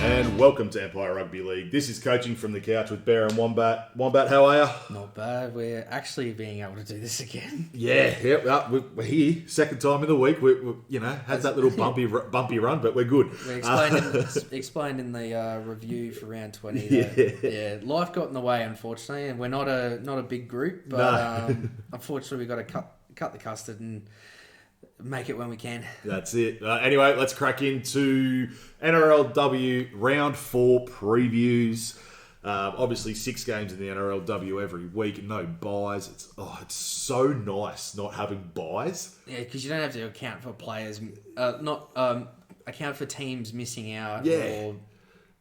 And welcome to Empire Rugby League. This is Coaching from the Couch with Bear and Wombat. Wombat, how are you? Not bad. We're actually being able to do this again. Yeah, we're here. Second time in the week. We had that little bumpy run, but we're good. We explained in the review for round 20 that life got in the way, unfortunately, and we're not a big group, but unfortunately we've got to cut the custard and make it when we can. That's it. Anyway, let's crack into NRLW round 4 previews. Obviously, 6 games in the NRLW every week, no buys. It's so nice not having buys. Yeah, because you don't have to account for players, account for teams missing out. Yeah.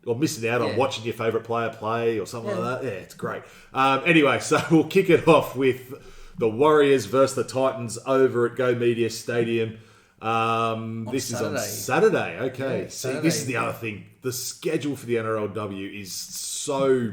Or missing out on watching your favourite player play or something like that. Yeah, it's great. Anyway, so we'll kick it off with the Warriors versus the Titans over at Go Media Stadium. This is on Saturday. Okay. Yeah, See, this is the other thing. The schedule for the NRLW is so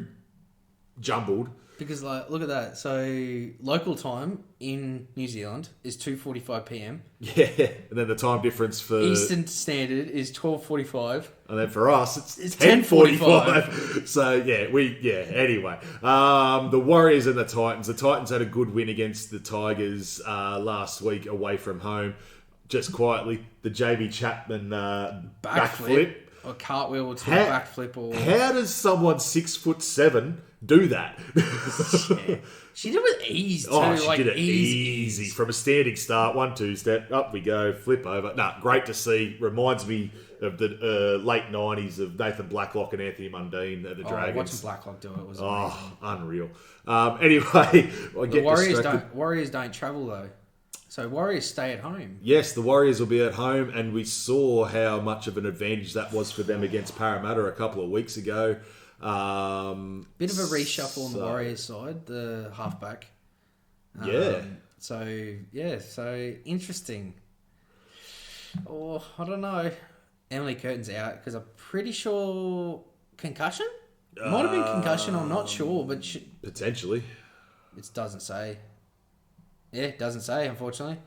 jumbled. Because, look at that. So, local time in New Zealand is 2:45 p.m. Yeah, and then the time difference for Eastern Standard is 12:45. And then for us, it's 10:45. So, anyway. The Warriors and the Titans. The Titans had a good win against the Tigers last week away from home. Just quietly, the Jamie Chapman backflip. Or cartwheel or backflip. Or how does someone 6'7" do that? She did it with ease too. She did it easy. From a standing start, 1-2 step, up we go, flip over. Great to see. Reminds me of the late 90s of Nathan Blacklock and Anthony Mundine at the Dragons. Watching Blacklock do it was amazing. Unreal. Anyway, the Warriors don't travel though. So Warriors stay at home. Yes, the Warriors will be at home, and we saw how much of an advantage that was for them against Parramatta a couple of weeks ago. Bit of a reshuffle on the Warriors side, the halfback. So interesting. Oh, I don't know. Emily Curtin's out because I'm pretty sure concussion? Might have been concussion, I'm not sure, but potentially. It doesn't say. Yeah, it doesn't say, unfortunately.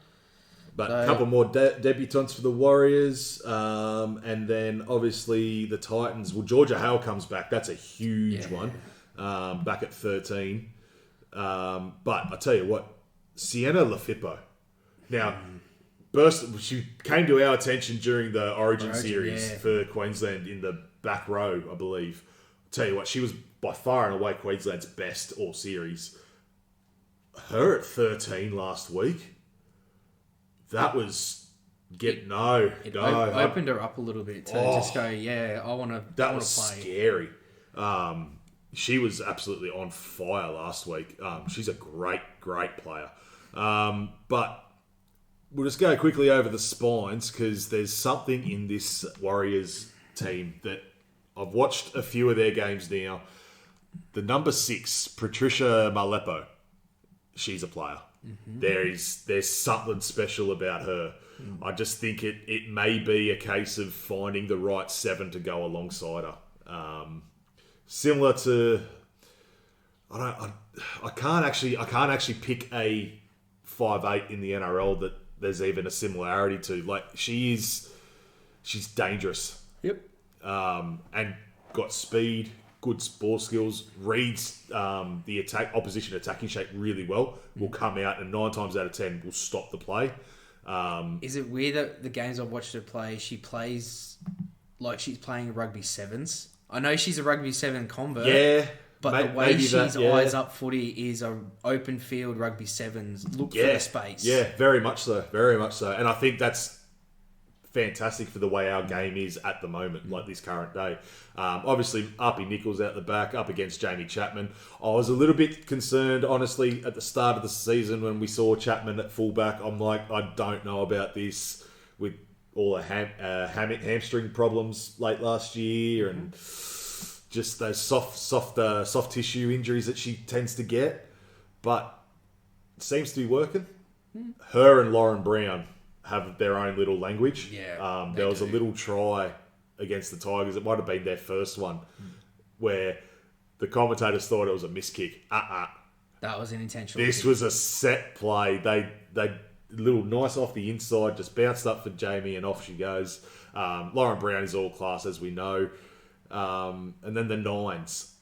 But a couple more debutants for the Warriors. And then, obviously, the Titans. Well, Georgia Hale comes back. That's a huge one. Back at 13. But I tell you what, Sienna Lafippo. Now, she came to our attention during the Origin series for Queensland in the back row, I believe. I tell you what, she was by far and away Queensland's best all series. Her at 13 last week, that was opened her up a little bit to just go, I want to play. That was scary. She was absolutely on fire last week. She's a great player. But we'll just go quickly over the spines because there's something in this Warriors team that I've watched a few of their games now. The number 6, Patricia Malepo. She's a player. Mm-hmm. There's something special about her. Mm. I just think it may be a case of finding the right 7 to go alongside her. Similar to I can't actually pick a 5'8" in the NRL that there's even a similarity to. Like she's dangerous. Yep. And got speed. Good ball skills, reads the opposition attacking shape really well, will come out and 9 times out of 10 will stop the play. Is it weird that the games I've watched her play, she plays like she's playing rugby sevens? I know she's a rugby 7 convert, but the way she's eyes up footy is a open field rugby sevens. Look for the space. Yeah, very much so. And I think that's fantastic for the way our game is at the moment, like this current day. Obviously, Arpy Nichols out the back, up against Jamie Chapman. I was a little bit concerned, honestly, at the start of the season when we saw Chapman at fullback. I'm like, I don't know about this with all the hamstring problems late last year and just those soft tissue injuries that she tends to get. But it seems to be working. Her and Lauren Brown have their own little language. Yeah, there was a little try against the Tigers. It might have been their first one where the commentators thought it was a miss kick. That was an intentional This kick. was a set play. They little nice off the inside, just bounced up for Jamie and off she goes. Lauren Brown is all class, as we know. And then the Nines.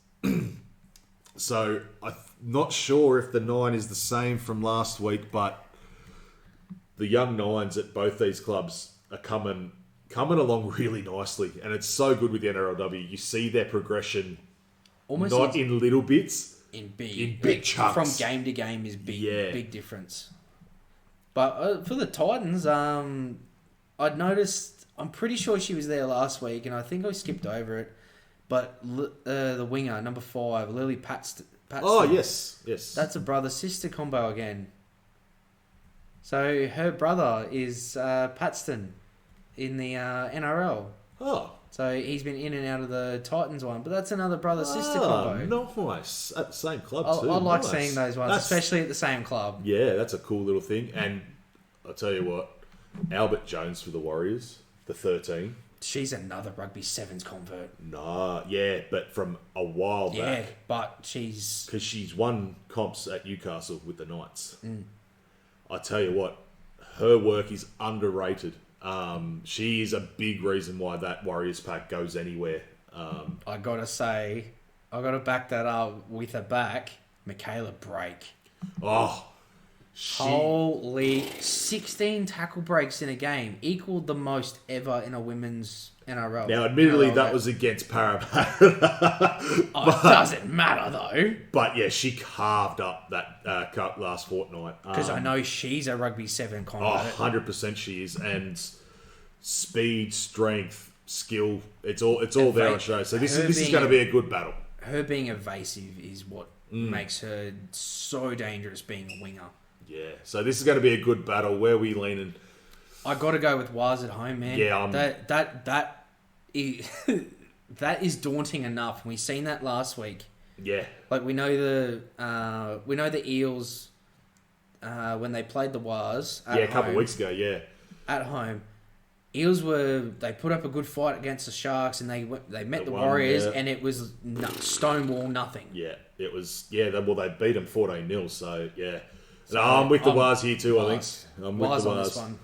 So I'm not sure if the 9 is the same from last week, but the young Nines at both these clubs are coming along really nicely. And it's so good with the NRLW. You see their progression almost not in little bits, in big chunks. From game to game is big difference. But for the Titans, I'd noticed, I'm pretty sure she was there last week, and I think I skipped over it. But the winger, number 5, Lily Paxton. Oh, yes. That's a brother-sister combo again. So her brother is Paxton in the NRL. Oh. So he's been in and out of the Titans one. But that's another brother-sister combo. Nice. At the same club too. I like seeing those ones, especially at the same club. Yeah, that's a cool little thing. And I'll tell you what, Albert Jones for the Warriors, the 13. She's another rugby sevens convert. Nah, yeah, but from a while back. Yeah, but she's... Because she's won comps at Newcastle with the Knights. I tell you what, her work is underrated. She is a big reason why that Warriors pack goes anywhere. I got to back that up with a back, Michaela Brake. Oh, Holy, 16 tackle breaks in a game, equaled the most ever in a women's NRL. Now, admittedly, that was against Parramatta. It doesn't matter, though. But, yeah, she carved up that last fortnight. Because I know she's a rugby 7 convert. 100% she is. And speed, strength, skill, it's all there on show. So this is going to be a good battle. Her being evasive is what makes her so dangerous being a winger. Yeah, so this is going to be a good battle. Where are we leaning? I got to go with Waz at home, man. Yeah, that is daunting enough. We've seen that last week. Yeah, like we know the Eels when they played the Waz. A couple of weeks ago. Yeah, at home, Eels they put up a good fight against the Sharks, and they met the Warriors, and it was stonewall nothing. Yeah, it was. Yeah, they beat them 14-0. So yeah. So I'm with the Waz here too, I think. I'm with the Waz on this one.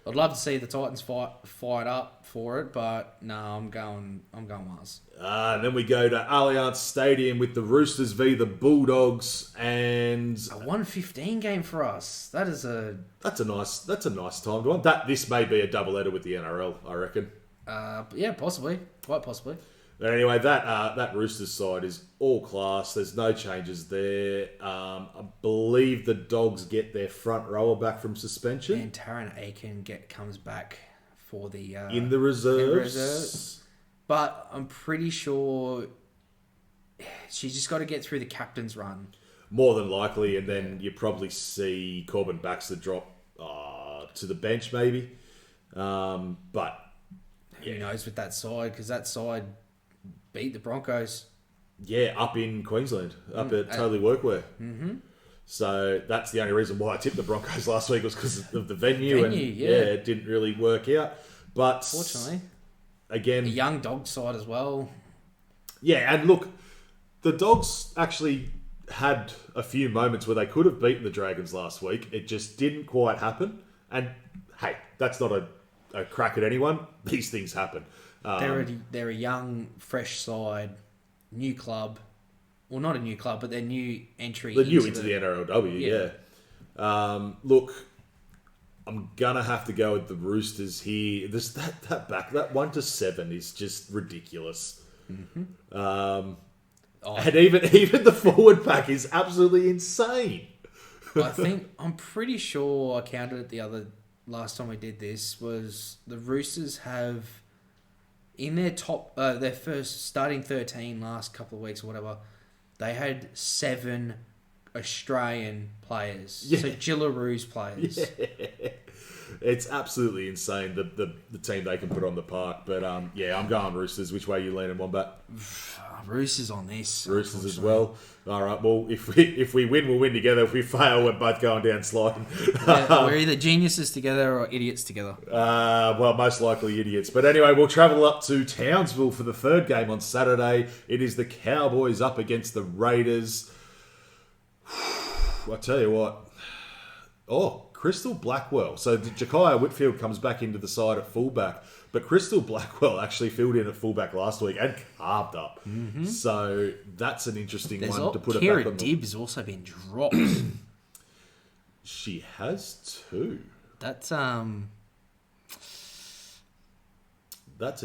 I'd love to see the Titans fight up for it, but no, I'm going Waz. And then we go to Allianz Stadium with the Roosters v the Bulldogs, and a 1:15 game for us. That's a nice time to want. This may be a doubleheader with the NRL, I reckon. Yeah, possibly, quite possibly. But anyway, that Roosters side is all class. There's no changes there. I believe the Dogs get their front rower back from suspension. And Taryn Aiken comes back for the... in the reserves. But I'm pretty sure she's just got to get through the captain's run. More than likely, and then you probably see Corbin Baxter drop to the bench maybe. But... Who knows with that side, because that side... beat the Broncos. Yeah, up in Queensland, up at Totally Workwear. Mm-hmm. So that's the only reason why I tipped the Broncos last week was because of the venue. It didn't really work out. But fortunately, again, a young dog side as well. Yeah, and look, the Dogs actually had a few moments where they could have beaten the Dragons last week. It just didn't quite happen. And hey, that's not a crack at anyone. These things happen. They're a young, fresh side, new club. Well, not a new club, but they're new entry. They're new into the NRLW, yeah. Look, I'm gonna have to go with the Roosters here. That 1-7 is just ridiculous. Mm-hmm. And even the forward pack is absolutely insane. I'm pretty sure I counted it last time we did this was the Roosters have. In their top, their first starting 13 last couple of weeks or whatever, they had 7 Australian players. Yeah. So Gillaroos players. Yeah. It's absolutely insane the team they can put on the park. But I'm going Roosters. Which way are you leaning, Wombat? Roosters on this. Roosters as well. All right. Well, if we win, we'll win together. If we fail, we're both going down sliding. Yeah, we're either geniuses together or idiots together. Well, most likely idiots. But anyway, we'll travel up to Townsville for the third game on Saturday. It is the Cowboys up against the Raiders. I tell you what. Oh, Crystal Blackwell. So Ja'Kiah Whitfield comes back into the side at fullback, but Crystal Blackwell actually filled in at fullback last week and carved up. Mm-hmm. So that's an interesting one to put it back on. Kira Dibb has also been dropped. She has too. That's an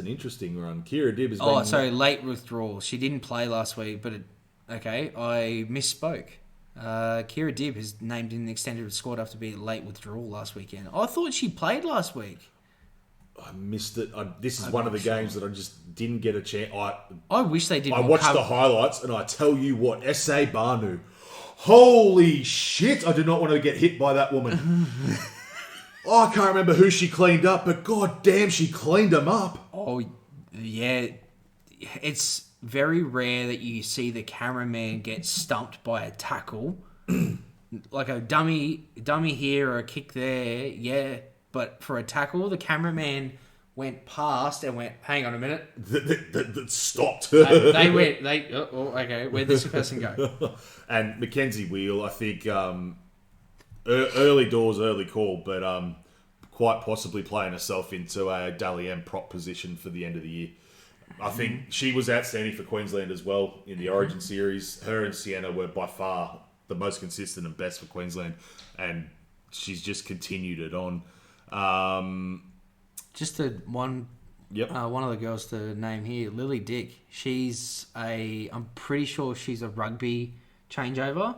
interesting one. Kira Dibb has been... sorry, late withdrawal. She didn't play last week, but... I misspoke. Kira Dibb is named in the extended squad after being late withdrawal last weekend. I thought she played last week. I missed it. This is one of the games that I just didn't get a chance. I wish they did. I watched the highlights, and I tell you what, S.A. Banu, holy shit! I do not want to get hit by that woman. I can't remember who she cleaned up, but god damn, she cleaned them up. Oh yeah, it's very rare that you see the cameraman get stumped by a tackle, like a dummy here or a kick there. Yeah. But for a tackle, the cameraman went past and went, hang on a minute. That stopped. They went, okay, where'd this person go? And Mackenzie Wheel, I think, early doors, early call, but quite possibly playing herself into a Dally M prop position for the end of the year. I think she was outstanding for Queensland as well in the Origin series. Her and Sienna were by far the most consistent and best for Queensland, and she's just continued it on. Just one of the girls to name here, Lily Dick. I'm pretty sure she's a rugby changeover.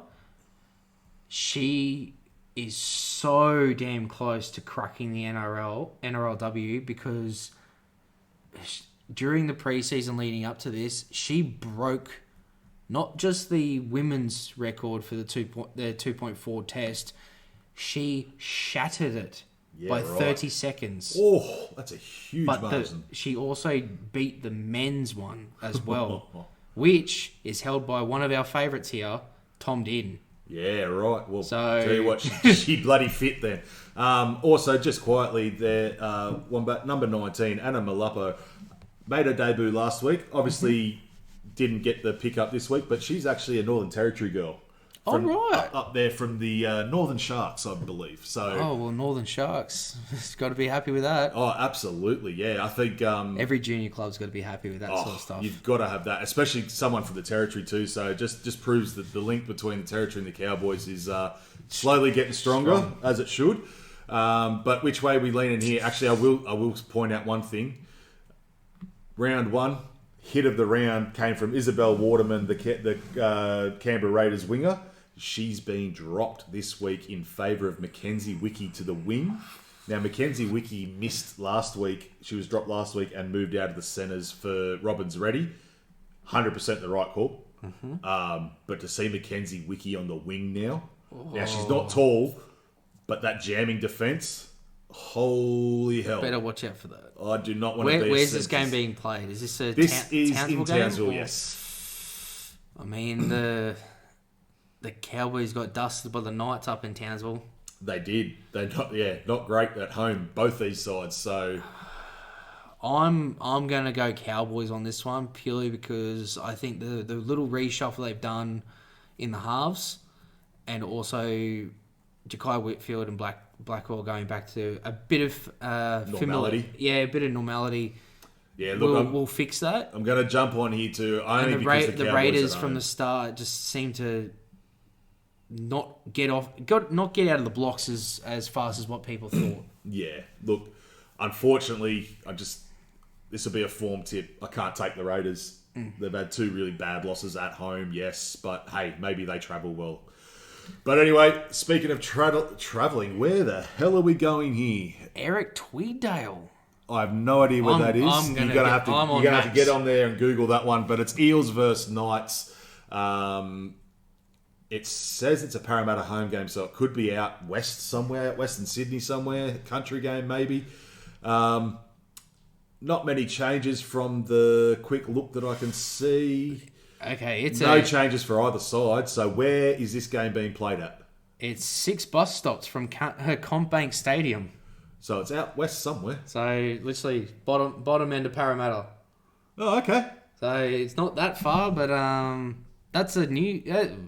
She is so damn close to cracking the NRLW because during the preseason leading up to this, she broke not just the women's record for the 2.4 test, she shattered it. By 30 seconds. Oh, that's a huge margin. She also beat the men's one as well, which is held by one of our favourites here, Tom Dearden. Yeah, right. Well, tell you what, she bloody fit then. Also, just quietly there, Wombat, number 19, Anna Malapo, made her debut last week. Obviously, didn't get the pick up this week, but she's actually a Northern Territory girl. Up there from the Northern Sharks, I believe. So, Northern Sharks. Got to be happy with that. Oh, absolutely, yeah. I think every junior club's got to be happy with that sort of stuff. You've got to have that, especially someone from the Territory too. So, just proves that the link between the Territory and the Cowboys is slowly getting stronger, as it should. But which way we lean in here? Actually, I will point out one thing. Round one, hit of the round came from Isabel Waterman, the Canberra Raiders winger. She's been dropped this week in favour of Mackenzie Wiki to the wing. Now, Mackenzie Wiki missed last week. She was dropped last week and moved out of the centres for Robbins Reddy. 100% the right call. Mm-hmm. But to see Mackenzie Wiki on the wing now. Now, she's not tall, but that jamming defence, holy hell. Better watch out for that. I do not want to be... Where's this game being played? Is this This is Townsville in Townsville, yes. I mean, the Cowboys got dusted by the Knights up in Townsville. They did. Not great at home, both these sides. So I'm going to go Cowboys on this one purely because I think the little reshuffle they've done in the halves, and also Ja'Kiah Whitfield and Blackwell going back to a bit of normality. A bit of normality. Yeah, look, we'll fix that. I'm going to jump on here too. Only because the Raiders from the start just seem to not get out of the blocks as fast as what people thought. Yeah, look, unfortunately, this will be a form tip. I can't take the Raiders. They've had two really bad losses at home, yes, but hey, maybe they travel well. But anyway, speaking of travelling, where the hell are we going here? Eric Tweeddale. I have no idea what that is. You're gonna have to get on there and Google that one. But it's Eels versus Knights. It says it's a Parramatta home game, so it could be out west somewhere, Western Sydney somewhere, country game maybe. Not many changes from the quick look that I can see. Okay, it's no changes for either side. So where is this game being played at? It's 6 bus stops from her Combank Stadium. So it's out west somewhere. So literally bottom end of Parramatta. Oh, okay. So it's not that far, but That's a new...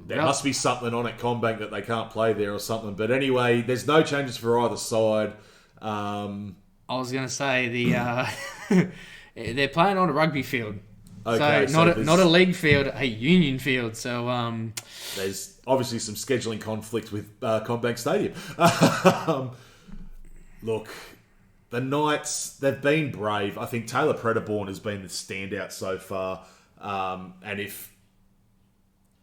there must be something on at CommBank that they can't play there or something. But anyway, there's no changes for either side. I was going to say they're playing on a rugby field. Okay, so not a league field, a union field. So there's obviously some scheduling conflict with CommBank Stadium. Look, the Knights, they've been brave. I think Taylor Prederborn has been the standout so far. And if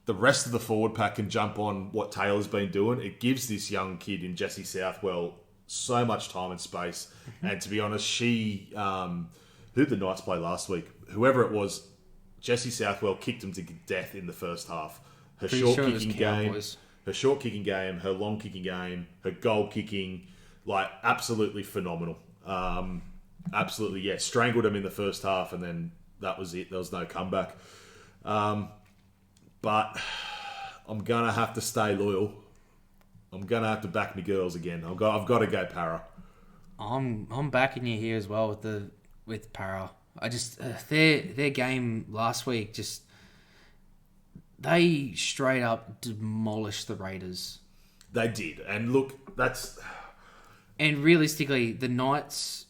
the rest of the forward pack can jump on what Taylor's been doing, it gives this young kid in Jessie Southwell so much time and space. And to be honest, she... who did the Knights play last week? Whoever it was, Jessie Southwell kicked him to death in the first half. Her short kicking game, her long kicking game, her goal kicking, like absolutely phenomenal. Absolutely, yeah, strangled him in the first half, and then that was it. There was no comeback. But I'm gonna have to stay loyal. I'm gonna have to back my girls again. I've got to go Para. I'm backing you here as well with Para. I just their game last week, just they straight up demolished the Raiders. They did, and look, that's... And realistically, the Knights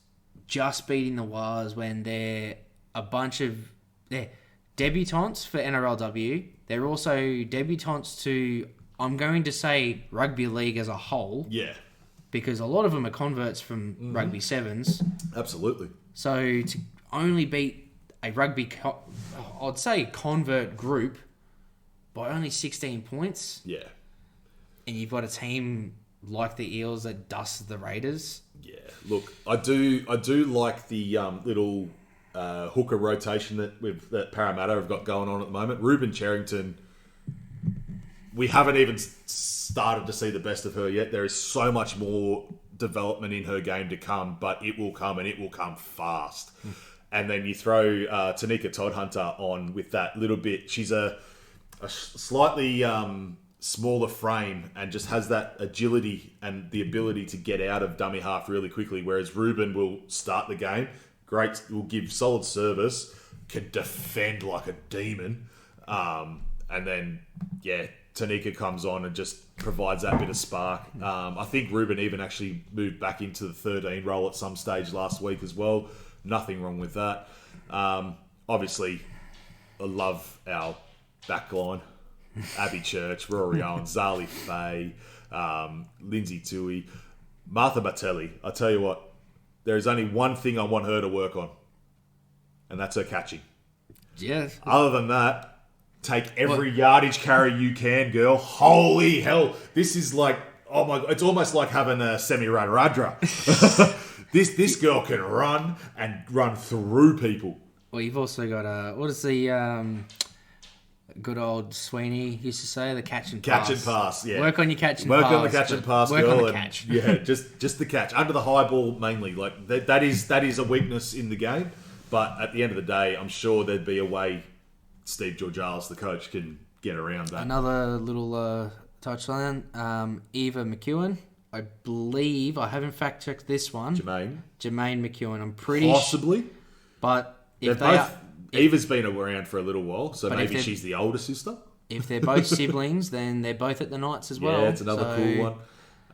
just beating the Wars when they're a bunch of... They're debutantes for NRLW. They're also debutantes to, I'm going to say, rugby league as a whole. Yeah. Because a lot of them are converts from rugby sevens. Absolutely. So to only beat a I'd say convert group by only 16 points. Yeah. And you've got a team like the Eels that dusted the Raiders. Yeah. Look, I do like the little hooker rotation that Parramatta have got going on at the moment. Ruben Cherrington, we haven't even started to see the best of her yet. There is so much more development in her game to come, but it will come, and it will come fast. And then you throw Tanika Toddhunter on with that little bit. She's a slightly smaller frame and just has that agility and the ability to get out of dummy half really quickly, whereas Ruben will start the game. Great, will give solid service, can defend like a demon. And then, yeah, Tanika comes on and just provides that bit of spark. I think Ruben even actually moved back into the 13 role at some stage last week as well. Nothing wrong with that. Obviously, I love our backline. Abby Church, Rory Owen, Zali Faye, Lindsay Tui, Martha Batelli. I tell you what, there is only one thing I want her to work on, and that's her catching. Yeah. Other than that, take every yardage carry you can, girl. Holy hell. This is like, oh my God, it's almost like having a semi-radradra. This girl can run and run through people. Well, you've also got, what is the good old Sweeney used to say? The catch and pass. Catch and pass, yeah. Work on your catch and pass. Work on the catch and pass, work girl. on the catch. Yeah, just the catch. Under the high ball, mainly. Like that is a weakness in the game. But at the end of the day, I'm sure there'd be a way Steve Georgialis, the coach, can get around that. Another little touchline. Eva McEwen. I believe, I haven't fact-checked this one. Jermaine McEwen. I'm pretty... Possibly. But if Eva's been around for a little while, so maybe she's the older sister. If they're both siblings, then they're both at the Knights as well. Yeah, it's another cool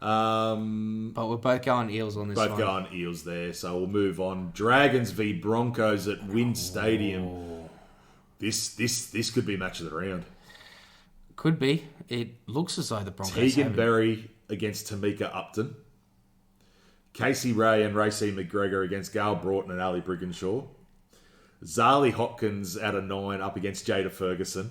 one. But we're both going Eels on this one. Both going Eels there, so we'll move on. Dragons v Broncos at Wynn Stadium. This could be match of the round. Could be. It looks as though the Broncos Tegan Berry against Tamika Upton. Casey Ray and Racey McGregor against Gail Broughton and Ali Brigginshaw. Zali Hopkins out of 9 up against Jada Ferguson.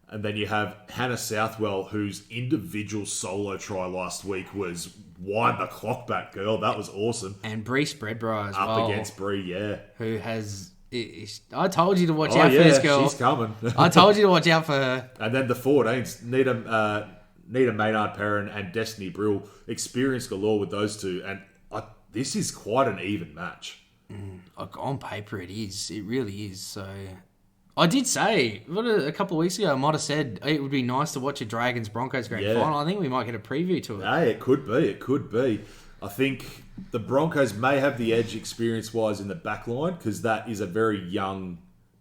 And then you have Hannah Southwell, whose individual solo try last week was wind the clock back, girl. That was awesome. And Bree Spreadborough as well. Up against Bree, yeah. Who has... I told you to watch out for this girl. She's coming. I told you to watch out for her. And then the 14s, Nita Maynard-Perrin and Destiny Brill, experience galore with those two. And this is quite an even match. On paper, it is. It really is. So, I did say a couple of weeks ago, I might have said it would be nice to watch a Dragons Broncos grand final. I think we might get a preview to it. Hey, it could be. It could be. I think the Broncos may have the edge experience-wise in the back line because that is a very young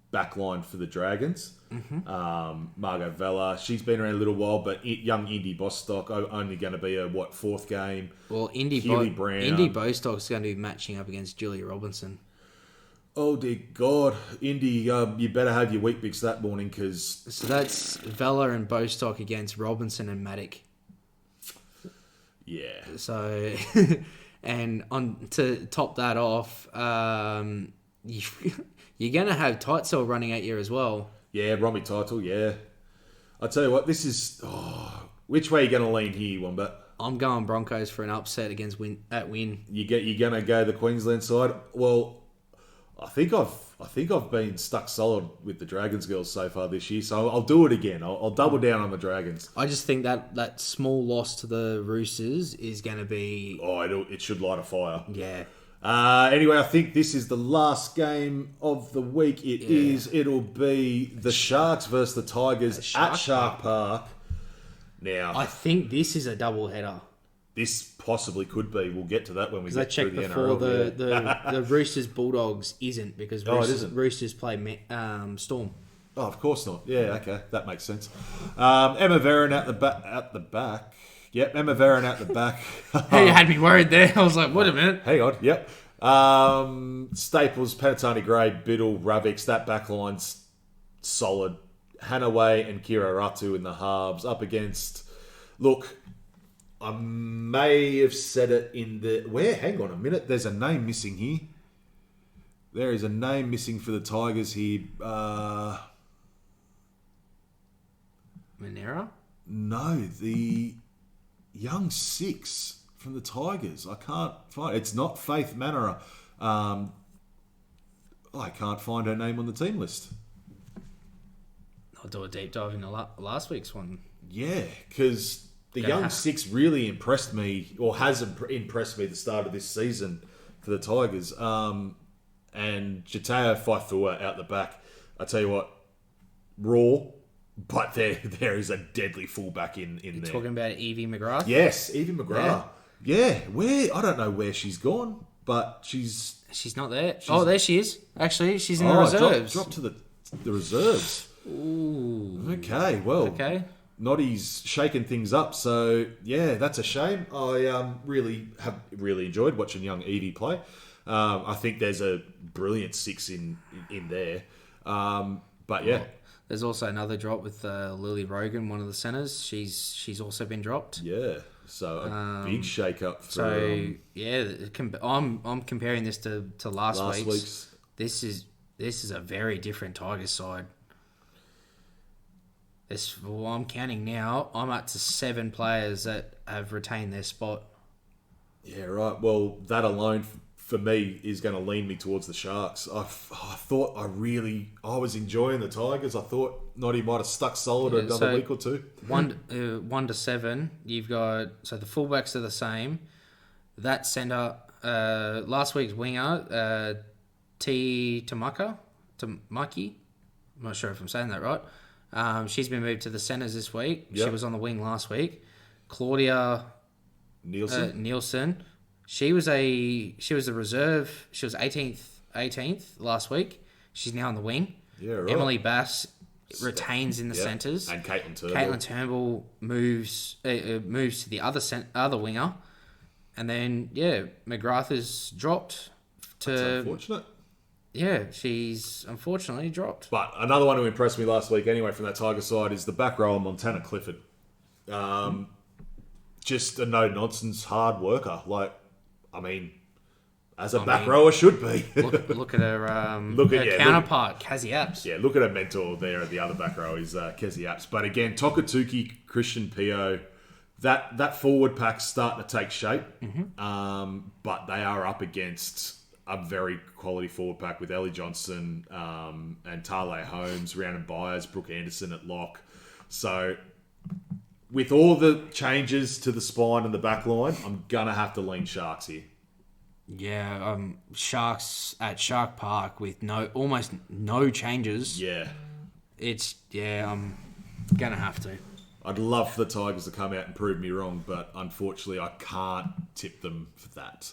back line for the Dragons. Margot Vella, she's been around a little while, but young Indy Bostock, only going to be a, fourth game. Well, Brown. Indy Bostock's going to be matching up against Julia Robinson. Oh, dear God. Indy, you better have your wheat bix that morning, because... So that's Vella and Bostock against Robinson and Maddock. Yeah. So, and to top that off, you're going to have Tightsell running at you as well. Yeah, Robbie Title, yeah. I'll tell you what, this is... which way are you going to lean here, Wombat? I'm going Broncos for an upset against Win. You're going to go the Queensland side? Well, I think I've been stuck solid with the Dragons girls so far this year, so I'll do it again. I'll double down on the Dragons. I just think that small loss to the Roosters is going to be... Oh, it should light a fire. Yeah. Anyway, I think this is the last game of the week. It'll be the Sharks versus the Tigers at Shark Park. Now, I think this is a double header. This possibly could be. We'll get to that when we get through the NRL. The Roosters Bulldogs isn't, because Roosters play Storm. Oh, of course not. Yeah, okay, that makes sense. Emma Veron at the back. Yep, Emma Veron at the back. Hey, you had me worried there. I was like, wait a minute. Hang on, yep. Staples, Panatani Gray, Biddle, Ravix, that backline's solid. Hanaway and Kira Ratu in the halves up against... Look, I may have said it in the... Where? Hang on a minute. There's a name missing here. There is a name missing for the Tigers here. Monera? No, the young six from the Tigers. I can't find... It's not Faith Manera. I can't find her name on the team list. I'll do a deep dive into last week's one. Yeah, because the young six really impressed me, or has impressed me, the start of this season for the Tigers. And Jateo Faifua out the back. I tell you what, raw, but there is a deadly fullback in there. Talking about Evie McGrath? Yes, Evie McGrath. Yeah, I don't know where she's gone, but she's not there. There she is. Actually, she's in the reserves. Drop to the reserves. Ooh. Okay, well. Okay. Noddy's shaking things up, so yeah, that's a shame. I really enjoyed watching young Evie play. I think there's a brilliant six in there. But yeah. There's also another drop with Lily Rogan, one of the centres. She's also been dropped. Yeah, so a big shake-up. I'm comparing this to last week's. This is a very different Tigers side. I'm counting now. I'm up to 7 players that have retained their spot. Yeah, right. Well, that alone for me is going to lean me towards the Sharks. I thought I was enjoying the Tigers. I thought Noddy might have stuck solid another week or two. 1 to 7. You've got the fullbacks are the same. That centre, last week's winger, Tamaki. I'm not sure if I'm saying that right. She's been moved to the centres this week. Yep. She was on the wing last week. Claudia Nielsen. She was a reserve. She was 18th last week. She's now on the wing. Yeah, right. Emily Bass retains in the centres. And Caitlin Turnbull moves to the other winger. And then McGrath is dropped to... That's unfortunate. Yeah, she's unfortunately dropped. But another one who impressed me last week anyway from that Tiger side is the back rower, Montana Clifford. Just a no-nonsense hard worker. As a back rower should be. look at her counterpart, Cassie Apps. Yeah, look at her mentor there at the other back row is Cassie Apps. But again, Tokatuki, Christian Pio, that forward pack's starting to take shape. Mm-hmm. But they are up against a very quality forward pack with Ellie Johnson and Tale Holmes, Rhiannon Byers, Brooke Anderson at lock. So with all the changes to the spine and the back line, I'm going to have to lean Sharks here. Yeah, Sharks at Shark Park with almost no changes. Yeah. I'm going to have to. I'd love for the Tigers to come out and prove me wrong, but unfortunately I can't tip them for that.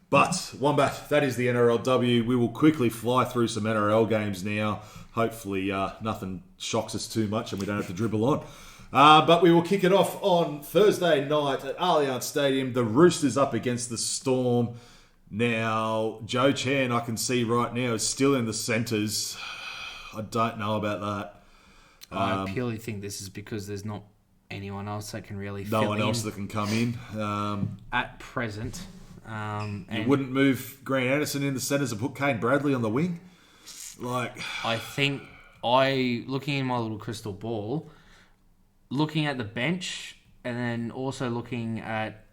But, Wombat, that is the NRLW. We will quickly fly through some NRL games now. Hopefully nothing shocks us too much and we don't have to dribble on. But we will kick it off on Thursday night at Allianz Stadium. The Roosters up against the Storm. Now, Joe Chan, I can see right now, is still in the centres. I don't know about that. I purely think this is because there's not anyone else that can really fill in. No one else that can come in. At present. You wouldn't move Grant Anderson in the centres and put Kane Bradley on the wing? I think looking in my little crystal ball, looking at the bench, and then also looking at,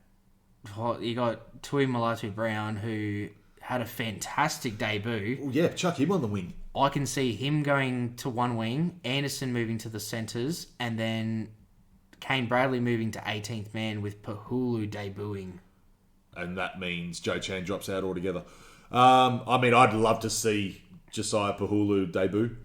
you got Tui Malatu-Brown, who had a fantastic debut. Oh, yeah, chuck him on the wing. I can see him going to one wing, Anderson moving to the centres, and then Kane Bradley moving to 18th man with Pahulu debuting. And that means Joe Chan drops out altogether. I'd love to see Josiah Pahulu debut.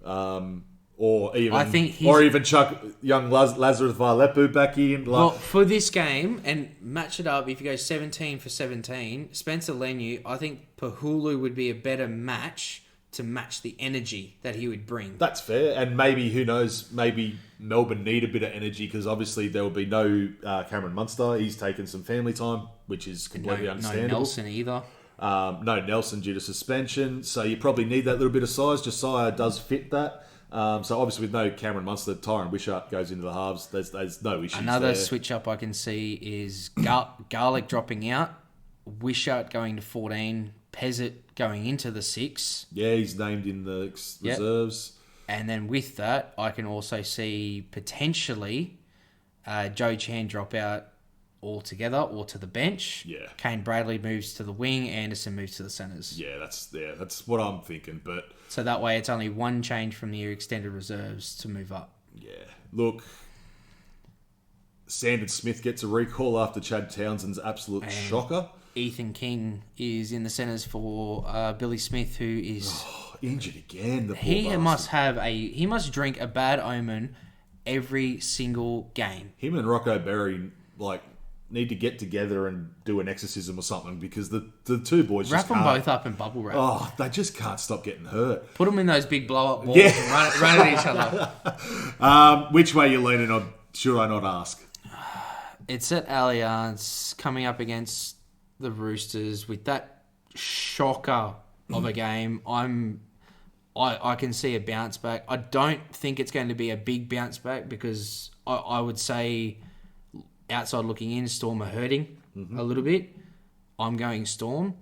Or even chuck young Lazarus Vailepu back in. Well, for this game, and match it up, if you go 17 for 17, Spencer Leniu, I think Pahulu would be a better match to match the energy that he would bring. That's fair. And maybe, who knows, maybe Melbourne need a bit of energy because obviously there will be no Cameron Munster. He's taken some family time, which is completely understandable. No Nelson either. No Nelson due to suspension. So you probably need that little bit of size. Josiah does fit that. So obviously with no Cameron Munster, Tyron Wishart goes into the halves. There's no issues Another there. switch up I can see is Garlick dropping out, Wishart going to 14, Pezzett going into the 6. Yeah, he's named in the reserves. And then with that, I can also see potentially Joe Chan drop out altogether or to the bench. Yeah. Kane Bradley moves to the wing, Anderson moves to the centres. Yeah, that's what I'm thinking. But so that way it's only one change from the extended reserves to move up. Yeah. Look, Sandon Smith gets a recall after Chad Townsend's absolute shocker. Ethan King is in the centres for Billy Smith, who is injured again. He must drink a bad omen every single game. Him and Rocco Berry need to get together and do an exorcism or something because the two boys wrap them both up in bubble wrap. Oh, they just can't stop getting hurt. Put them in those big blow up balls and run at each other. Which way you leaning on? Should I not ask? It's at Allianz coming up against the Roosters with that shocker of a game. I can see a bounce back. I don't think it's going to be a big bounce back because I would say outside looking in, Storm are hurting a little bit. I'm going Storm.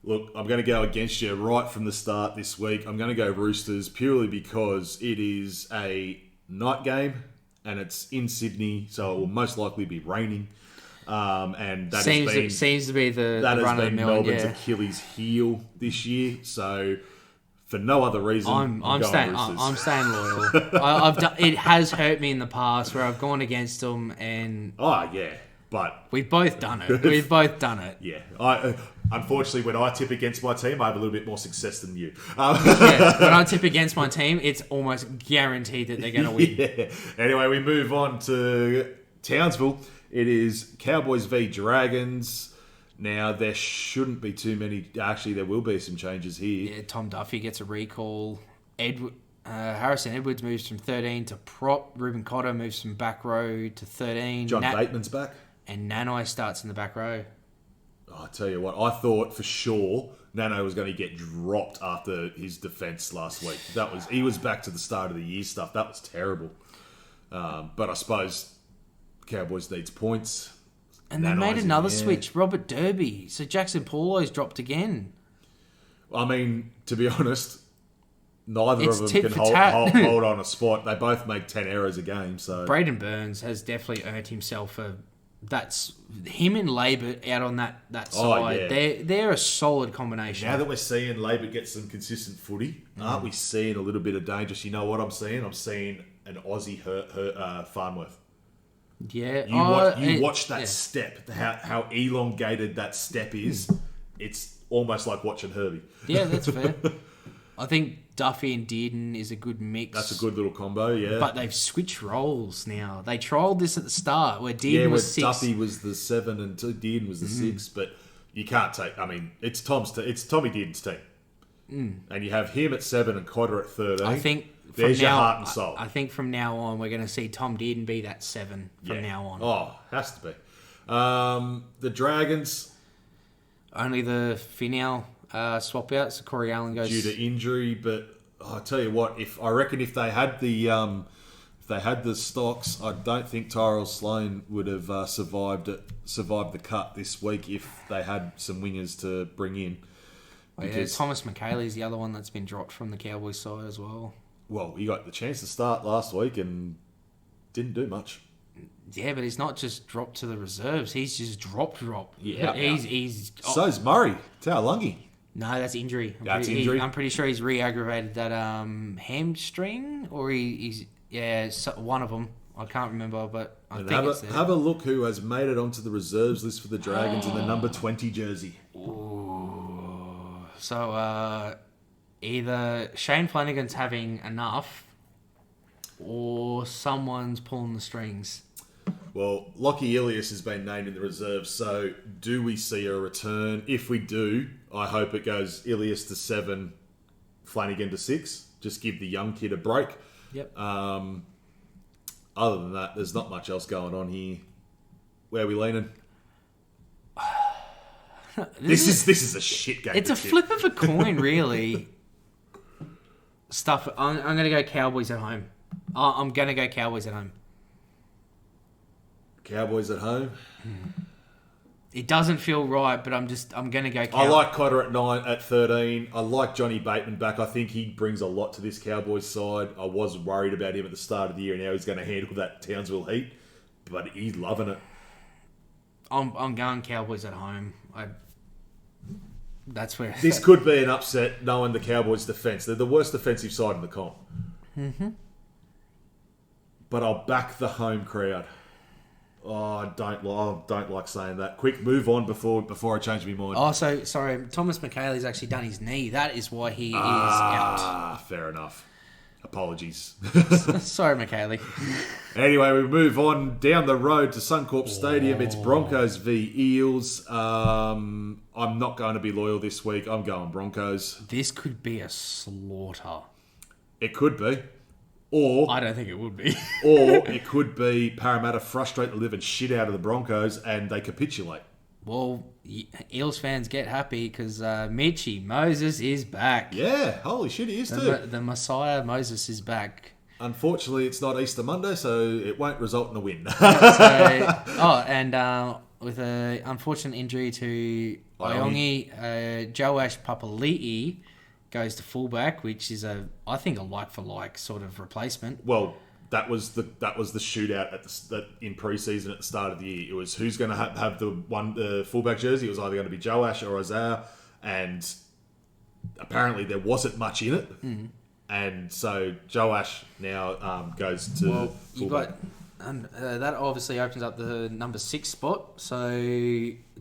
Look, I'm going to go against you right from the start this week. I'm going to go Roosters purely because it is a night game and it's in Sydney, so it will most likely be raining. And that seems to be the run of the mill, Melbourne's Achilles heel this year. So for no other reason, I'm staying loyal. It has hurt me in the past where I've gone against them, and but we've both done it. Yeah, unfortunately, when I tip against my team, I have a little bit more success than you. When I tip against my team, it's almost guaranteed that they're going to win. Yeah. Anyway, we move on to Townsville. It is Cowboys v Dragons. Now, there shouldn't be too many. Actually, there will be some changes here. Yeah, Tom Duffy gets a recall. Harrison Edwards moves from 13 to prop. Ruben Cotter moves from back row to 13. John Bateman's back. And Nanai starts in the back row. I tell you what, I thought for sure Nano was going to get dropped after his defence last week. He was back to the start of the year stuff. That was terrible. But I suppose Cowboys needs points. And they made another switch, Robert Derby. So Jackson Paulo's dropped again. I mean, to be honest, neither of them can hold on a spot. They both make 10 errors a game. So Braden Burns has definitely earned himself that's him and Labert out on that side. Yeah. They're a solid combination. Now that we're seeing Labert get some consistent footy, aren't we seeing a little bit of dangerous? You know what I'm seeing? I'm seeing an Aussie Farnworth. Yeah, you watch that step, how elongated that step is. It's almost like watching Herbie. Yeah, that's fair. I think Duffy and Dearden is a good mix. That's a good little combo, yeah. But they've switched roles now. They trialled this at the start where Dearden was 6. Duffy was the 7 and Dearden was the 6. But You can't take... I mean, it's Tommy Dearden's team. And you have him at 7 and Cotter at 13. I think... There's your heart and soul. I think from now on, we're going to see Tom Dearden be that 7 from now on. Oh, has to be. The Dragons... Only the Finau swap out, so Corey Allen goes... Due to injury, but I tell you what, if they had the stocks, I don't think Tyrell Sloan would have survived the cut this week if they had some wingers to bring in. Because Thomas McKayle's the other one that's been dropped from the Cowboys side as well. Well, he got the chance to start last week and didn't do much. Yeah, but he's not just dropped to the reserves. He's just dropped. Yeah. He's So's Murray. Taulungi. No, that's injury. I'm pretty sure he's re-aggravated that hamstring, or he's one of them. I can't remember, but I think it's there. Have a look who has made it onto the reserves list for the Dragons in the number 20 jersey. Ooh. So either Shane Flanagan's having enough, or someone's pulling the strings. Well, Lockie Ilias has been named in the reserves, so do we see a return? If we do, I hope it goes Ilias to 7, Flanagan to 6. Just give the young kid a break. Yep. Other than that, there's not much else going on here. Where are we leaning? This is a shit game. It's a flip of a coin, really. I'm going to go Cowboys at home. I'm going to go Cowboys at home. Cowboys at home. It doesn't feel right, but I'm going to go Cowboys. I like Cotter at 13. I like Johnny Bateman back. I think he brings a lot to this Cowboys side. I was worried about him at the start of the year and how he's going to handle that Townsville heat, but he's loving it. I'm going Cowboys at home. That's where this could be an upset, knowing the Cowboys' defence. They're the worst defensive side in the comp. Mm-hmm. But I'll back the home crowd. Oh, I don't like saying that. Quick, move on before I change my mind. Oh, so sorry. Thomas McKayle's actually done his knee. That is why he is out. Fair enough. Apologies. Sorry, McKayle. Anyway, we move on down the road to Suncorp Stadium. It's Broncos v Eels. I'm not going to be loyal this week. I'm going Broncos. This could be a slaughter. It could be. Or I don't think it would be. Or it could be Parramatta frustrate the living shit out of the Broncos and they capitulate. Well, Eels fans get happy because Mitchie Moses is back. Yeah, holy shit, he is too. The Messiah Moses is back. Unfortunately, it's not Easter Monday, so it won't result in a win. With an unfortunate injury to Iongi, Joash Papali'i goes to fullback, which is I think a like for like sort of replacement. Well, that was the shootout in pre-season at the start of the year. It was who's going to have the fullback jersey. It was either going to be Joash or Isaiah, and apparently there wasn't much in it. Mm-hmm. And so Joash now goes to fullback. That obviously opens up the number 6 spot. So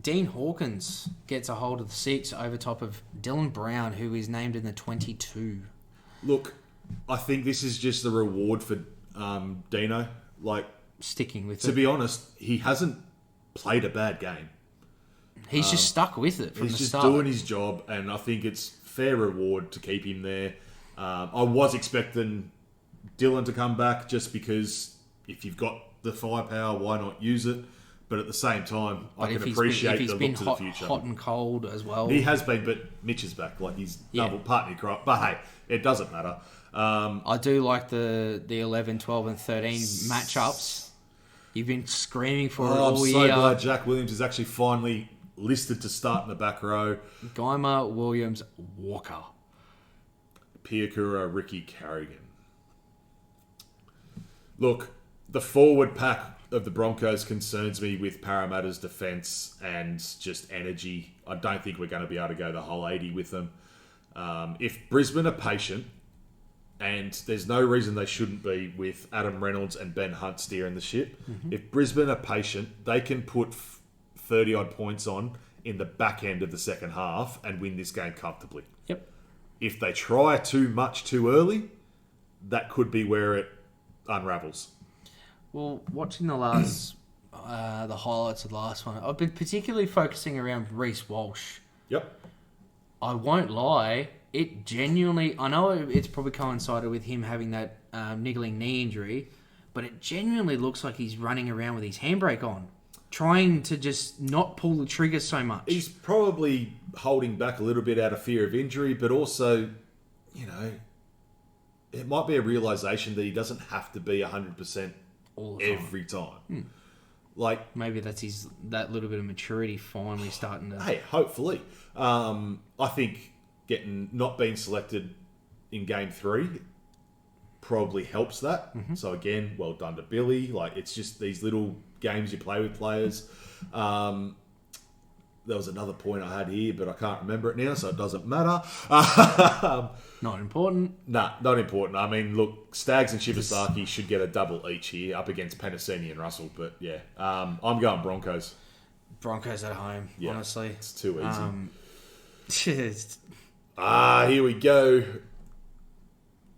Dean Hawkins gets a hold of the 6 over top of Dylan Brown, who is named in the 22. Look, I think this is just the reward for Dino. Like, sticking with it. To be honest, he hasn't played a bad game. He's just stuck with it from the start. He's just doing his job, and I think it's fair reward to keep him there. I was expecting Dylan to come back just because if you've got the firepower, why not use it? But at the same time, I can appreciate the look to the future. Hot and cold as well. He has been, but Mitch is back. Like, he's double partner crop. But hey, it doesn't matter. I do like the 11, 12 and 13 matchups. You've been screaming for it all year. I'm so glad Jack Williams is actually finally listed to start in the back row. Geimer, Williams, Walker. Piakura, Ricky Carrigan. Look, the forward pack of the Broncos concerns me with Parramatta's defence and just energy. I don't think we're going to be able to go the whole 80 with them. If Brisbane are patient, and there's no reason they shouldn't be with Adam Reynolds and Ben Hunt steering the ship, if Brisbane are patient, they can put 30-odd points on in the back end of the second half and win this game comfortably. Yep. If they try too much too early, that could be where it unravels. Well, watching the last the highlights of the last one. I've been particularly focusing around Reece Walsh. Yep. I won't lie. It genuinely... I know it's probably coincided with him having that niggling knee injury, but it genuinely looks like he's running around with his handbrake on, trying to just not pull the trigger so much. He's probably holding back a little bit out of fear of injury, but also, you know, it might be a realisation that he doesn't have to be 100% every time. Like, maybe that's that little bit of maturity finally starting to... Hey, hopefully. I think not being selected in Game 3 probably helps that. Mm-hmm. So again, well done to Billy. Like, it's just these little games you play with players. There was another point I had here, but I can't remember it now, so it doesn't matter. Not important. Nah, not important. I mean, look, Stags and Shibasaki should get a double each here up against Penasini and Russell, but yeah. I'm going Broncos. Broncos at home, honestly. It's too easy. Here we go.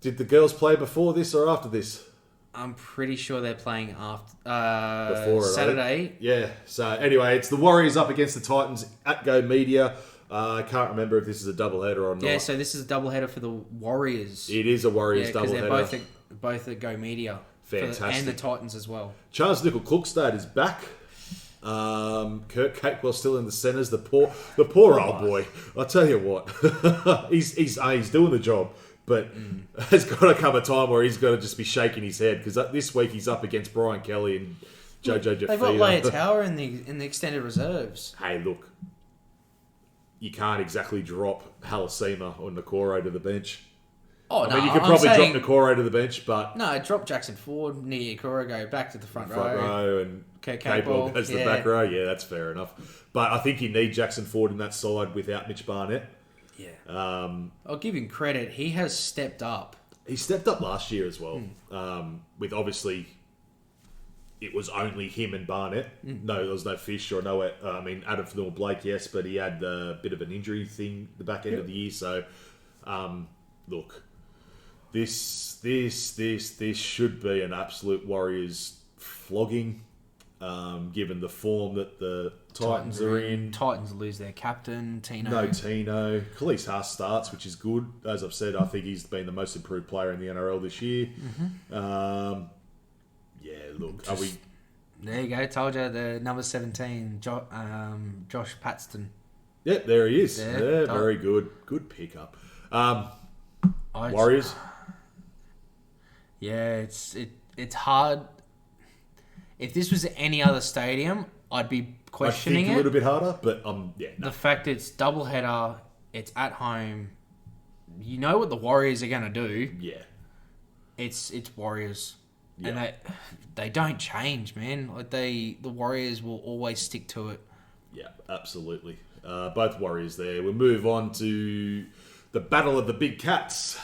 Did the girls play before this or after this? I'm pretty sure they're playing after before Saturday. Yeah. So anyway, it's the Warriors up against the Titans at Go Media. I can't remember if this is a doubleheader or not. Yeah, so this is a doubleheader for the Warriors. It is a Warriors doubleheader. Because they're both at Go Media. Fantastic. And the Titans as well. Charles Nickel-Klukstad is back. Kurt Capewell still in the centres. The poor old boy. I tell you what, he's doing the job. But there's got to come a time where he's got to just be shaking his head, because this week he's up against Brian Kelly and Jojo Jafita. They've got Leia Tower in the extended reserves. Hey, look, you can't exactly drop Halasima or Nakoro to the bench. Oh, I mean, you could probably drop Nakoro to the bench, but... No, drop Jackson Ford, near Nakoro, go back to the front row and Capewell as the back row. Yeah, that's fair enough. But I think you need Jackson Ford in that side without Mitch Barnett. Yeah. I'll give him credit. He has stepped up. He stepped up last year as well. With obviously, it was only him and Barnett. No, there was no Fish or no. Adam Fanua-Blake, yes, but he had a bit of an injury thing the back end of the year. So, look, this should be an absolute Warriors flogging. Given the form that the Titans are in. Titans lose their captain, Tino. No Tino. Khalees Haas starts, which is good. As I've said, I think he's been the most improved player in the NRL this year. Mm-hmm. Look, are we... There you go. Told you, the number 17, Josh Paxton. Yep, there he is. Very good. Good pickup. Warriors? Yeah, it's hard... If this was any other stadium, I'd be questioning it. A little bit harder, but The fact it's doubleheader, it's at home. You know what the Warriors are going to do. Yeah. It's Warriors. Yeah. And they don't change, man. Like the Warriors will always stick to it. Yeah, absolutely. Both Warriors there. We'll move on to the Battle of the Big Cats.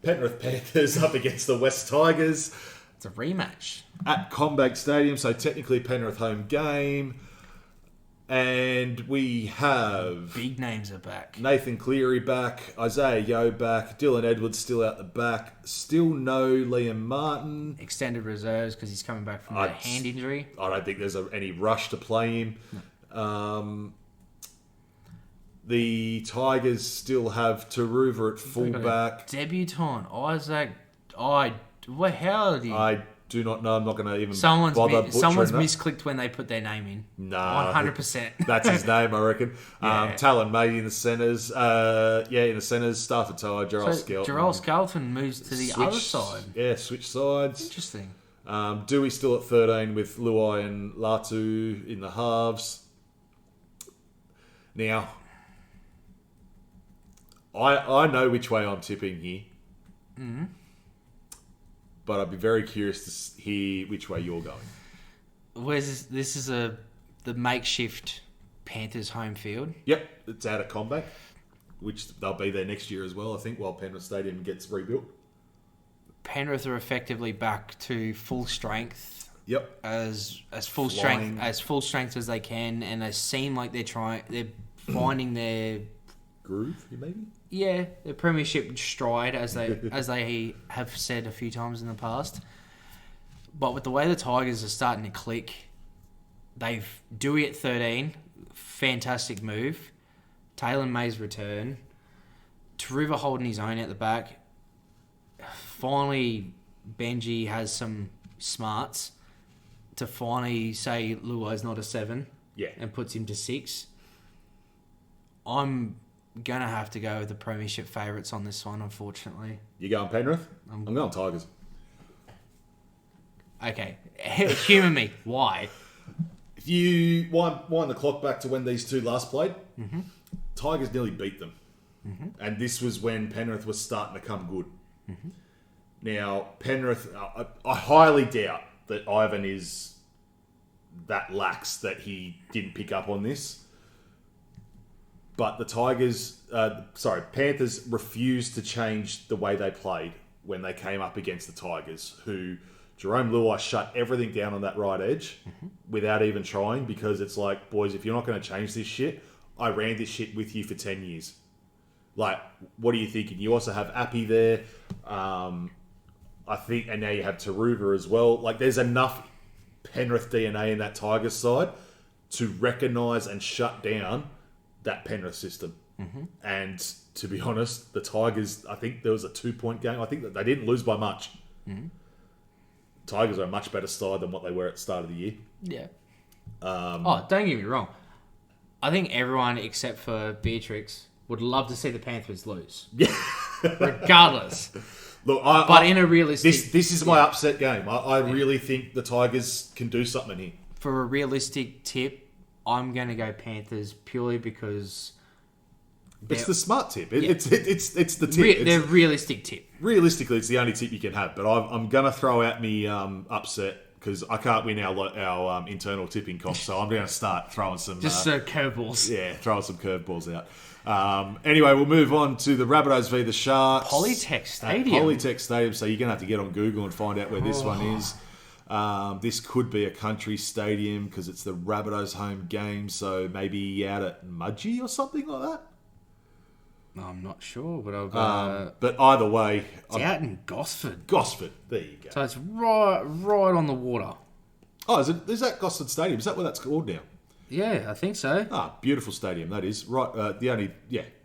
Penrith Panthers up against the West Tigers. It's a rematch. At Combank Stadium, so technically Penrith home game. And we have... Big names are back. Nathan Cleary back. Isaiah Yeo back. Dylan Edwards still out the back. Still no Liam Martin. Extended reserves because he's coming back from a hand injury. I don't think there's any rush to play him. No. The Tigers still have Taruva at fullback. Debutant, Isaac... How did he... I do not know. I'm not going to even someone's Someone's misclicked when they put their name in. No. 100%. That's his name, I reckon. Yeah. Talon May in the centres. In the centres. Starter Tower, Gerald Skelton. Gerald Skelton moves to the other side. Yeah, switch sides. Interesting. Dewey still at 13 with Luai and Latu in the halves. Now, I know which way I'm tipping here. Mm-hmm. But I'd be very curious to hear which way you're going. This is the makeshift Panthers home field. Yep, it's out at Combank, which they'll be there next year as well, I think, while Penrith Stadium gets rebuilt. Penrith are effectively back to full strength. Yep. As full strength as they can, and they seem like they're finding their groove, maybe? Yeah, the premiership stride, as they have said a few times in the past. But with the way the Tigers are starting to click, they've Dewey at 13, fantastic move. Taylor May's return. Taruva holding his own at the back. Finally, Benji has some smarts to finally say Luai's not a 7. Yeah. And puts him to 6. I'm going to have to go with the premiership favourites on this one, unfortunately. You going Penrith? I'm going Tigers. Okay. Humour me. Why? If you wind the clock back to when these two last played, Tigers nearly beat them. And this was when Penrith was starting to come good. Now, Penrith, I highly doubt that Ivan is that lax that he didn't pick up on this. But the Panthers refused to change the way they played when they came up against the Tigers, who Jerome Luai shut everything down on that right edge without even trying, because it's like, boys, if you're not going to change this shit, I ran this shit with you for 10 years. Like, what are you thinking? You also have Appy there, I think, and now you have Taruva as well. Like, there's enough Penrith DNA in that Tigers side to recognise and shut down that Penrith system. And to be honest, the Tigers, I think there was a 2-point game. I think that they didn't lose by much. Tigers are a much better side than what they were at the start of the year. Yeah. Don't get me wrong. I think everyone except for Beatrix would love to see the Panthers lose. Yeah. Regardless. Look, in a realistic... This is my upset game. I really think the Tigers can do something here. For a realistic tip, I'm going to go Panthers purely because... It's the smart tip. It's the tip. They're realistic tip. Realistically, it's the only tip you can have. But I'm going to throw out me upset because I can't win our internal tipping comp. So I'm going to start throwing some... curveballs. Yeah, throwing some curveballs out. Anyway, we'll move on to the Rabbitohs v the Sharks. Polytech Stadium. Polytech Stadium. So you're going to have to get on Google and find out where this one is. This could be a country stadium because it's the Rabbitohs home game. So maybe out at Mudgee or something like that. I'm not sure, but but either way, it's out in Gosford. Gosford, there you go. So it's right on the water. Oh, is that Gosford Stadium? Is that what that's called now? Yeah, I think so. Beautiful stadium that is. Right,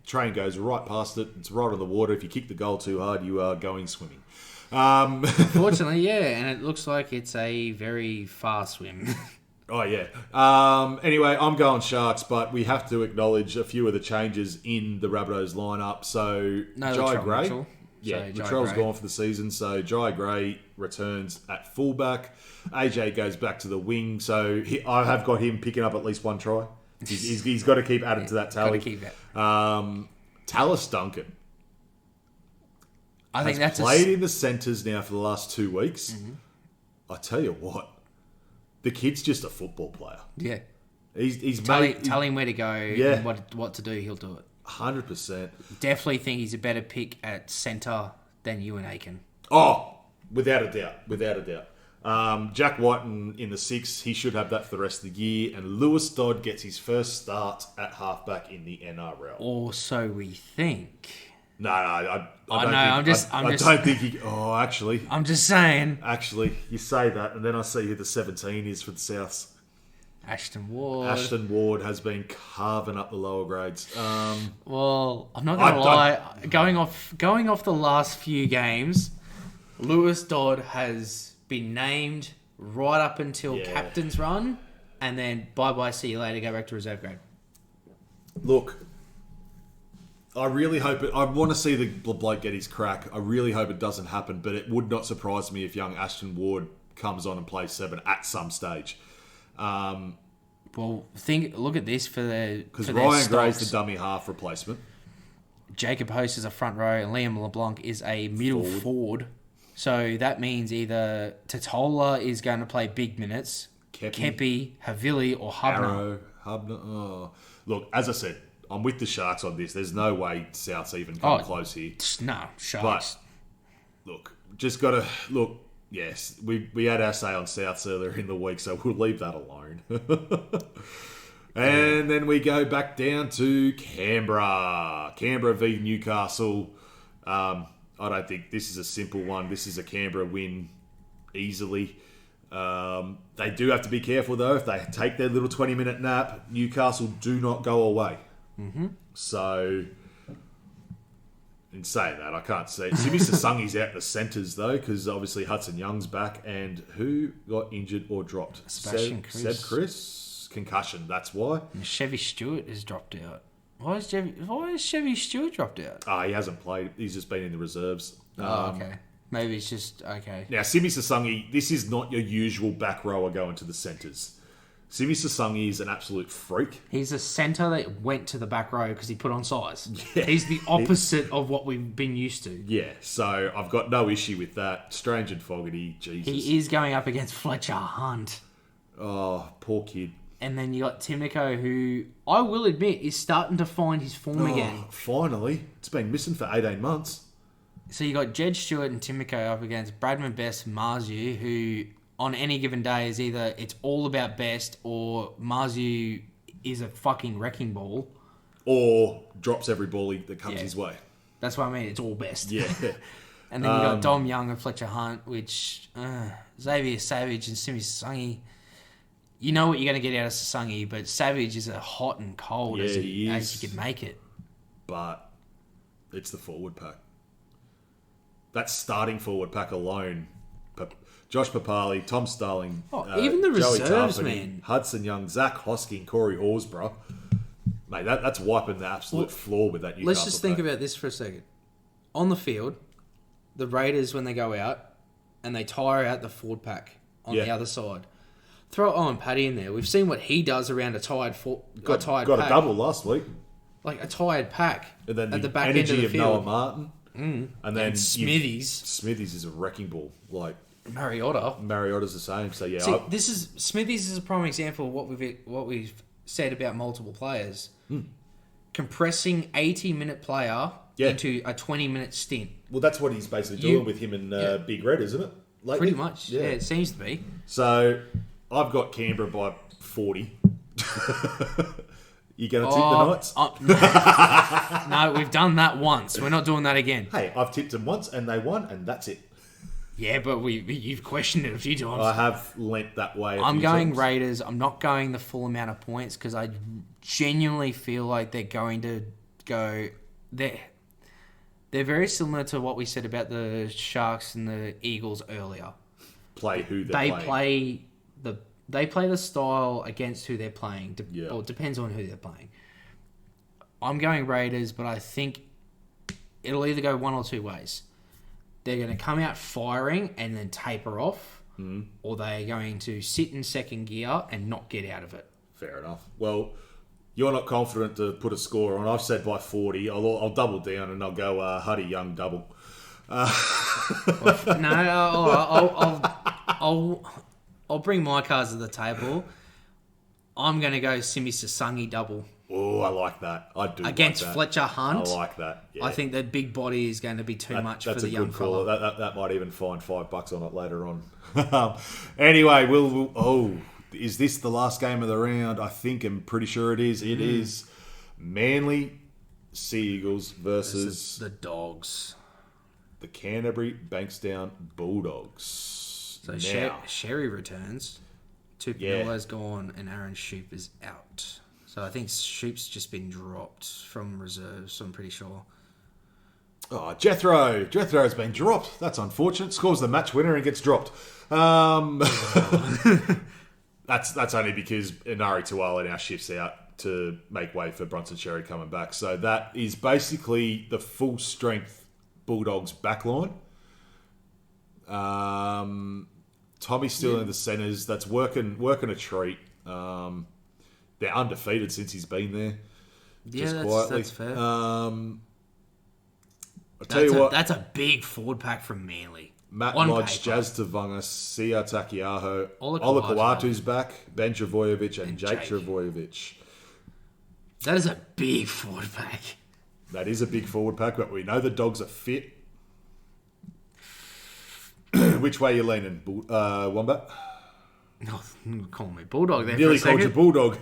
train goes right past it. It's right on the water. If you kick the goal too hard, you are going swimming. Unfortunately, yeah, and it looks like it's a very far swim. Oh, yeah. Anyway, I'm going Sharks, but we have to acknowledge a few of the changes in the Rabbitohs lineup. So, Jai Gray. Yeah, Latrell's gone for the season. So, Jai Gray returns at fullback. AJ goes back to the wing. So, I have got him picking up at least one try. He's got to keep adding to that tally. Got to keep that. Tallis Duncan. I think that's played in the centres now for the last 2 weeks. I tell you what. The kid's just a football player. Yeah. He's tell him where to go and what to do, he'll do it. 100%. Definitely think he's a better pick at centre than Ewan Aiken. Oh, without a doubt. Jack White in the 6, he should have that for the rest of the year. And Lewis Dodd gets his first start at halfback in the NRL. Or so we think. No, I don't think he... Oh, actually... I'm just saying. Actually, you say that, and then I see who the 17 is for the Souths. Ashton Ward. Ashton Ward has been carving up the lower grades. Well, I'm not going to lie. Going off the last few games, Lewis Dodd has been named right up until captain's run, and then bye-bye, see you later, go back to reserve grade. Look... I really hope it... I want to see the bloke get his crack. I really hope it doesn't happen, but it would not surprise me if young Ashton Ward comes on and plays 7 at some stage. Well, look at this for the... Because Ryan Gray's the dummy half replacement. Jacob Host is a front row, and Liam LeBlanc is a middle forward. So that means either Totola is going to play big minutes, Kepi, Havili, or Hubner. Hubner. Oh. Look, as I said, I'm with the Sharks on this. There's no way South's even come close here. No, Sharks. But, look, just got to... Look, yes, we had our say on Souths earlier in the week, so we'll leave that alone. And then we go back down to Canberra. Canberra v Newcastle. I don't think this is a simple one. This is a Canberra win easily. They do have to be careful, though. If they take their little 20-minute nap, Newcastle do not go away. Mm-hmm. So, in saying that, I can't see. Simi Sasangi's out in the centres, though, because obviously Hudson Young's back. And who got injured or dropped? Sebastian Seb Chris? Concussion, that's why. And Chevy Stewart has dropped out. Why is Chevy Stewart dropped out? He hasn't played. He's just been in the reserves. Okay. Maybe it's just... Okay. Now, Simi Sasangi, this is not your usual back rower going to the centres. Simi Sasangi is an absolute freak. He's a centre that went to the back row because he put on size. Yeah. He's the opposite of what we've been used to. Yeah, so I've got no issue with that. Strange and Fogarty, Jesus. He is going up against Fletcher Hunt. Oh, poor kid. And then you got Timoko, who I will admit is starting to find his form again. Finally. It's been missing for 18 months. So you got Jed Stewart and Timoko up against Bradman Best, Marzu, who on any given day is either it's all about Best or Marzu is a fucking wrecking ball. Or drops every ball that comes his way. That's what I mean. It's all Best. Yeah. And then you got Dom Young and Fletcher Hunt, which Xavier Savage and Simi Sasangi. You know what you're going to get out of Sasangi, but Savage is a hot and cold as you can make it. But it's the forward pack. That starting forward pack alone. Josh Papali, Tom Starling, even the Joey reserves, Tarpany, man. Hudson Young, Zach Hosking, Corey Horsburgh. Mate, that's wiping the absolute floor with that Newcastle Let's just think pack. about this for a second. On the field, the Raiders, when they go out, and they tire out the forward pack on the other side. Throw Owen Paddy in there. We've seen what he does around a tired pack. Got a double last week. Like a tired pack. And then at the back energy end of the Noah field. Martin. And then Smithies. Smithies is a wrecking ball. Like Mariotta's the same. So yeah. See, Smithies is a prime example of what we've said about multiple players. Compressing 80-minute player into a 20-minute stint. Well, that's what he's basically doing with him and Big Red, isn't it? Lately? Pretty much. Yeah, it seems to be. So I've got Canberra by 40. You going to tip the Knights? No, we've done that once. We're not doing that again. Hey, I've tipped them once and they won, and that's it. Yeah, but you've questioned it a few times. I have lent that way. I'm going Raiders. I'm not going the full amount of points because I genuinely feel like they're going to go. They're very similar to what we said about the Sharks and the Eagles earlier. Play who they play. They play the style against who they're playing. Or it depends on who they're playing. I'm going Raiders, but I think it'll either go one or two ways. They're going to come out firing and then taper off, or they're going to sit in second gear and not get out of it. Fair enough. Well, you're not confident to put a score on. I've said by 40. I'll double down and I'll go Huddy Young double. I'll bring my cards to the table. I'm going to go Simi Sasangi double. Oh, I like that. I do against like that. Fletcher Hunt. I like that. Yeah. I think that big body is going to be too much for the young fella. That's a good call. That might even find $5 on it later on. Anyway, is this the last game of the round? I'm pretty sure it is. It is Manly Sea Eagles versus the Dogs. The Canterbury Bankstown Bulldogs. So Sherry returns. Tupuila's gone and Aaron Shoop is out. So I think Shoop's just been dropped from reserves, so I'm pretty sure. Oh, Jethro's been dropped. That's unfortunate. Scores the match winner and gets dropped. That's only because Inari Tuala now shifts out to make way for Bronson Sherry coming back. So that is basically the full strength Bulldogs backline. Tommy's still in the centres. That's working a treat. They're undefeated since he's been there. Yeah, that's fair. I'll tell you what. That's a big forward pack from Manly. Matt Lodge, Jazz Tavunga, Sia Takiaho, Ola Kawatu's back, Ben Travojevic, and Jake Travojevic. That is a big forward pack. That is a big forward pack, but we know the Dogs are fit. Which way are you leaning, Wombat? Oh, call me Bulldog there. Nearly called you Bulldog.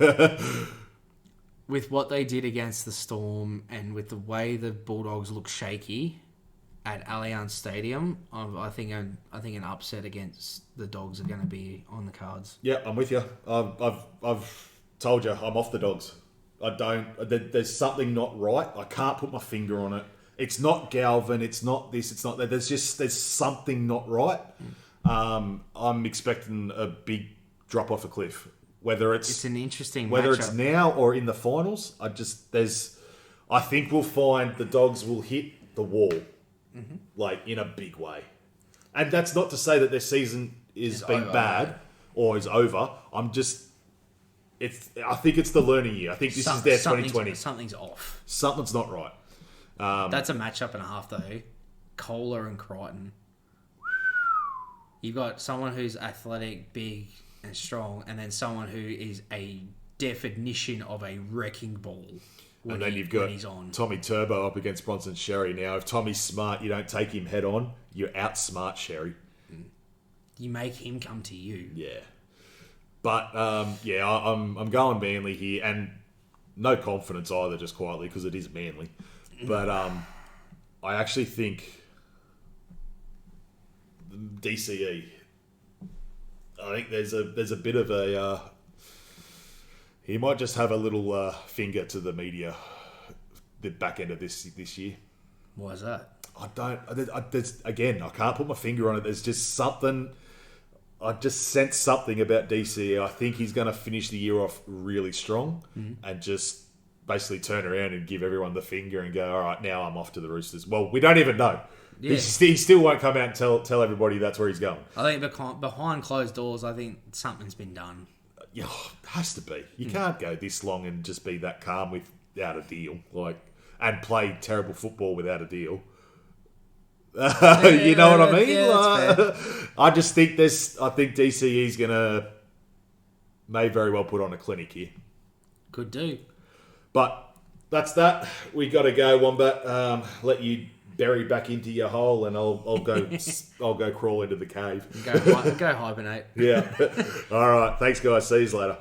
With what they did against the Storm and with the way the Bulldogs look shaky, at Allianz Stadium, I think an upset against the Dogs are going to be on the cards. Yeah, I'm with you. I've told you I'm off the Dogs. I don't. There's something not right. I can't put my finger on it. It's not Galvin. It's not this. It's not that. There's something not right. I'm expecting a big drop off a cliff. Whether it's an interesting whether matchup. It's now or in the finals. I think we'll find the Dogs will hit the wall, like in a big way. And that's not to say that their season is been bad or is over. I think it's the learning year. I think this is their 2020. Something's off. Something's not right. That's a matchup and a half, though. Kohler and Crichton. You've got someone who's athletic, big, and strong, and then someone who is a definition of a wrecking ball. And then you've got Tommy Turbo up against Bronson Sherry. Now, if Tommy's smart, you don't take him head on. You outsmart Sherry. You make him come to you. Yeah. But, I'm going Manly here. And no confidence either, just quietly, because it is Manly. But I actually think DCE, I think there's a bit of a... he might just have a little finger to the media the back end of this year. Why is that? I can't put my finger on it. There's just something... I just sense something about DCE. I think he's going to finish the year off really strong and just basically turn around and give everyone the finger and go, all right, now I'm off to the Roosters. Well, we don't even know. Yeah. He still won't come out and tell everybody that's where he's going. I think behind closed doors, I think something's been done. Yeah, it has to be. You can't go this long and just be that calm without a deal, and play terrible football without a deal. You know what I mean? Yeah, I just think I think DCE's may very well put on a clinic here. Could do. But that's that. We got to go, Wombat. Let you bury back into your hole, and I'll go crawl into the cave. Go hibernate. Yeah. All right. Thanks, guys. See you later.